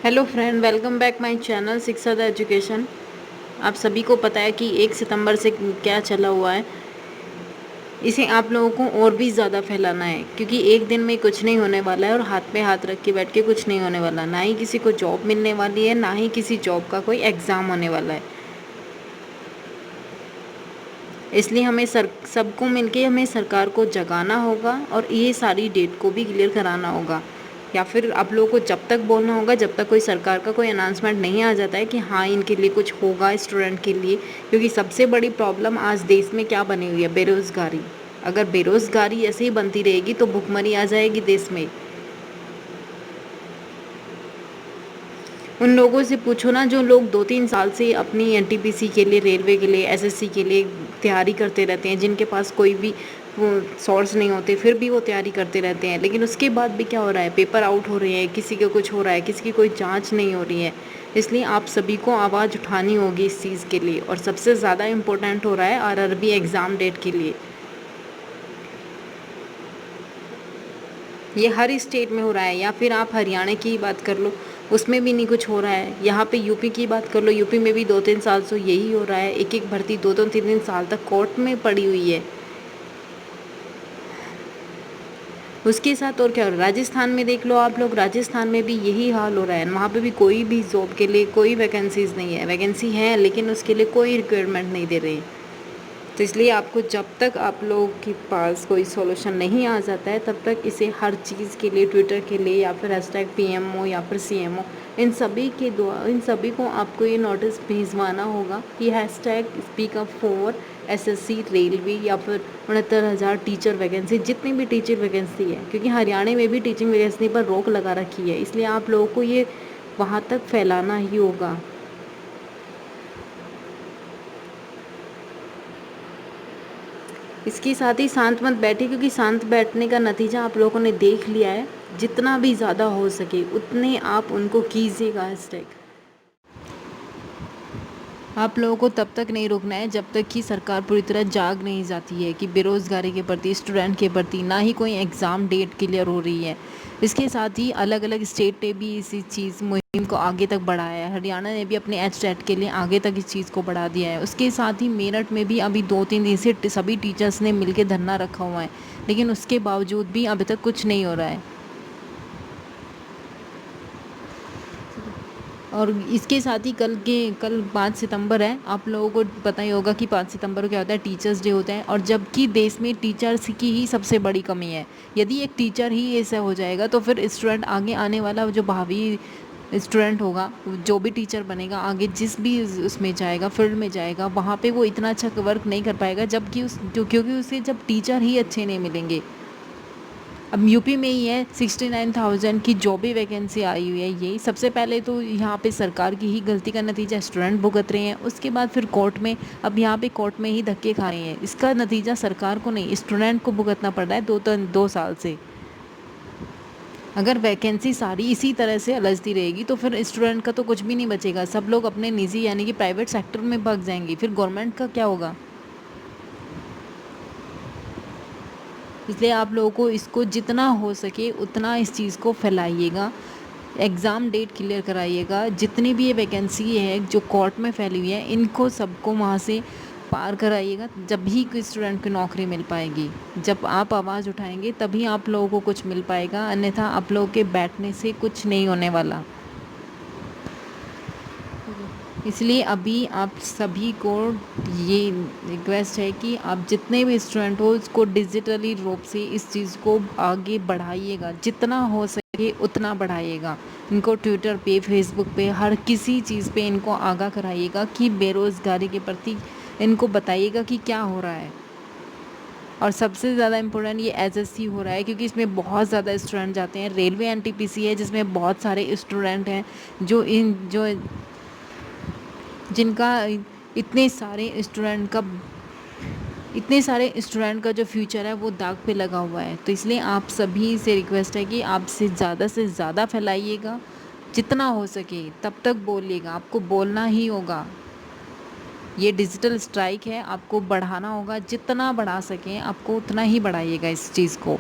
Hello friend, welcome back my channel शिक्षा the education. आप सभी को पता है कि 1 सितंबर से क्या चला हुआ है। इसे आप लोगों को और भी ज़्यादा फैलाना है, क्योंकि एक दिन में कुछ नहीं होने वाला है और हाथ पे हाथ रख के बैठ के कुछ नहीं होने वाला। ना ही किसी को जॉब मिलने वाली है, ना ही किसी जॉब का कोई एग्ज़ाम होने वाला है। इसलिए हमें सबको मिलके हमें सरकार को जगाना होगा और ये सारी डेट को भी क्लियर कराना होगा, या फिर आप लोगों को जब तक बोलना होगा जब तक कोई सरकार का कोई अनाउंसमेंट नहीं आ जाता है कि हाँ इनके लिए कुछ होगा स्टूडेंट के लिए। क्योंकि सबसे बड़ी प्रॉब्लम आज देश में क्या बनी हुई है? बेरोज़गारी। अगर बेरोज़गारी ऐसे ही बनती रहेगी तो भुखमरी आ जाएगी देश में। उन लोगों से पूछो ना जो लोग 2-3 साल से अपनी एनटीपीसी के लिए, रेलवे के लिए, एसएससी के लिए तैयारी करते रहते हैं, जिनके पास कोई भी वो सोर्स नहीं होते, फिर भी वो तैयारी करते रहते हैं। लेकिन उसके बाद भी क्या हो रहा है? पेपर आउट हो रहे हैं, किसी का कुछ हो रहा है, किसी की कोई जांच नहीं हो रही है। इसलिए आप सभी को आवाज़ उठानी होगी इस चीज़ के लिए। और सबसे ज़्यादा इम्पोर्टेंट हो रहा है आरआरबी एग्ज़ाम डेट के लिए। ये हर स्टेट में हो रहा है, या फिर आप हरियाणा की बात कर लो, उसमें भी नहीं कुछ हो रहा है। यहाँ पे यूपी की बात कर लो, यूपी में भी 2-3 साल से यही हो रहा है। एक एक भर्ती 2-2 3-3 साल तक कोर्ट में पड़ी हुई है। उसके साथ और क्या हो रहा है? राजस्थान में देख लो आप लोग, राजस्थान में भी यही हाल हो रहा है। वहाँ पे भी कोई भी जॉब के लिए कोई वैकेंसीज नहीं है। वैकेंसी है लेकिन उसके लिए कोई रिक्वायरमेंट नहीं दे रहे। तो इसलिए आपको जब तक आप लोगों के पास कोई सॉल्यूशन नहीं आ जाता है तब तक इसे हर चीज़ के लिए, ट्विटर के लिए या फिर हैशटैग पीएमओ या फिर सीएमओ, इन सभी को आपको ये नोटिस भिजवाना होगा कि hashtag speak up for SSC, railway या फिर 69,000 टीचर वैकेंसी, जितनी भी टीचर वैकेंसी है। क्योंकि हरियाणा में भी टीचिंग वैकेंसी पर रोक लगा रखी है, इसलिए आप लोगों को ये वहाँ तक फैलाना ही होगा। इसके साथ ही शांत मत बैठिए, क्योंकि शांत बैठने का नतीजा आप लोगों ने देख लिया है। जितना भी ज़्यादा हो सके उतने आप उनको कीजिएगा हैशटैग। आप लोगों को तब तक नहीं रोकना है जब तक कि सरकार पूरी तरह जाग नहीं जाती है कि बेरोज़गारी के प्रति, स्टूडेंट के प्रति, ना ही कोई एग्ज़ाम डेट क्लियर हो रही है। इसके साथ ही अलग अलग स्टेट ने भी इसी चीज़ मुहिम को आगे तक बढ़ाया है। हरियाणा ने भी अपने एचटेट के लिए आगे तक इस चीज़ को बढ़ा दिया है। उसके साथ ही मेरठ में भी अभी 2-3 दिन से सभी टीचर्स ने मिलकर धरना रखा हुआ है, लेकिन उसके बावजूद भी अभी तक कुछ नहीं हो रहा है। और इसके साथ ही कल 5 सितंबर है। आप लोगों को पता ही होगा कि 5 सितंबर को क्या होता है? टीचर्स डे होता है। और जबकि देश में टीचर्स की ही सबसे बड़ी कमी है। यदि एक टीचर ही ऐसा हो जाएगा तो फिर स्टूडेंट, आगे आने वाला जो भावी स्टूडेंट होगा, जो भी टीचर बनेगा, आगे जिस भी उसमें जाएगा, फील्ड में जाएगा, वहाँ पे वो इतना अच्छा वर्क नहीं कर पाएगा, जबकि क्योंकि उसे जब टीचर ही अच्छे नहीं मिलेंगे। अब यूपी में ही है 69,000 की जो भी वैकेंसी आई हुई है। यही सबसे पहले तो यहाँ पे सरकार की ही गलती का नतीजा स्टूडेंट भुगत रहे हैं। उसके बाद फिर कोर्ट में, अब यहाँ पे कोर्ट में ही धक्के खा रहे हैं। इसका नतीजा सरकार को नहीं, स्टूडेंट को भुगतना पड़ रहा है 2 साल से। अगर वैकेंसी सारी इसी तरह से अलझती रहेगी तो फिर स्टूडेंट का तो कुछ भी नहीं बचेगा। सब लोग अपने निजी यानी कि प्राइवेट सेक्टर में भाग जाएंगे, फिर गवर्नमेंट का क्या होगा? इसलिए आप लोगों को इसको जितना हो सके उतना इस चीज़ को फैलाइएगा। एग्ज़ाम डेट क्लियर कराइएगा। जितनी भी ये वैकेंसी है जो कोर्ट में फैली हुई है, इनको सबको वहाँ से पार कराइएगा। जब भी कोई स्टूडेंट को नौकरी मिल पाएगी, जब आप आवाज़ उठाएंगे तभी आप लोगों को कुछ मिल पाएगा, अन्यथा आप लोगों के बैठने से कुछ नहीं होने वाला। इसलिए अभी आप सभी को ये रिक्वेस्ट है कि आप जितने भी स्टूडेंट हो उसको डिजिटली रूप से इस चीज़ को आगे बढ़ाइएगा। जितना हो सके उतना बढ़ाइएगा। इनको ट्विटर पे, फेसबुक पे, हर किसी चीज़ पे इनको आगाह कराइएगा कि बेरोज़गारी के प्रति इनको बताइएगा कि क्या हो रहा है। और सबसे ज़्यादा इम्पोर्टेंट ये एसएससी हो रहा है, क्योंकि इसमें बहुत ज़्यादा स्टूडेंट जाते हैं। रेलवे एनटीपीसी है जिसमें बहुत सारे स्टूडेंट हैं जो जिनका इतने सारे स्टूडेंट का जो फ्यूचर है वो दाग पे लगा हुआ है। तो इसलिए आप सभी से रिक्वेस्ट है कि आप से ज़्यादा फैलाइएगा। जितना हो सके तब तक बोलिएगा, आपको बोलना ही होगा। ये डिजिटल स्ट्राइक है, आपको बढ़ाना होगा। जितना बढ़ा सकें आपको उतना ही बढ़ाइएगा इस चीज़ को।